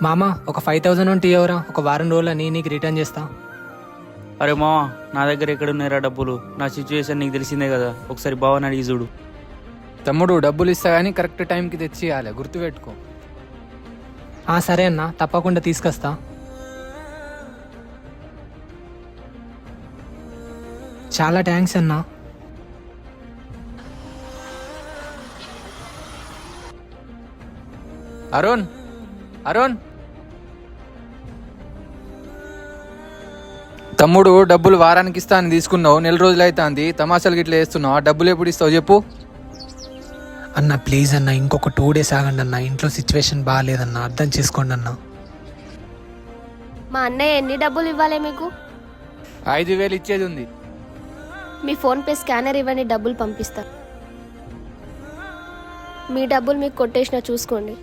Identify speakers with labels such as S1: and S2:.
S1: మామ ఒక 5,000 ఉంటే ఎవరా, ఒక వారం రోజులని నీకు రిటర్న్ చేస్తా.
S2: అరే మావా, నా దగ్గర ఎక్కడున్నారా డబ్బులు? నా సిచ్యువేషన్ నీకు తెలిసిందే కదా, ఒకసారి బావని అడిగి చూడు.
S3: తమ్ముడు డబ్బులు ఇస్తా కానీ కరెక్ట్ టైంకి తెచ్చి ఇవ్వాలి, గుర్తుపెట్టుకో.
S1: సరే అన్న, తప్పకుండా తీసుకొస్తా. చాలా థ్యాంక్స్ అన్నా.
S3: అరుణ్ అరుణ్ తమ్ముడు డబ్బులు వారానికి ఇస్తా అని తీసుకున్నావు, నెల రోజులు అవుతుంది. తమాషాలు గిట్లా వేస్తున్నావు. ఆ డబ్బులు ఎప్పుడు ఇస్తావు చెప్పు.
S1: అన్న ప్లీజ్ అన్న, ఇంకొక 2 days ఆగండి అన్న, ఇంట్లో సిచ్యువేషన్ బాగాలేదన్న, అర్థం చేసుకోండి అన్న.
S4: మా అన్నయ్య ఎన్ని డబ్బులు ఇవ్వాలి మీకు?
S3: 5,000 ఇచ్చేది ఉంది.
S4: మీ ఫోన్పే స్కానర్ ఇవ్వండి, డబ్బులు పంపిస్తా. మీ డబ్బులు మీకు కొట్టేసిన చూసుకోండి.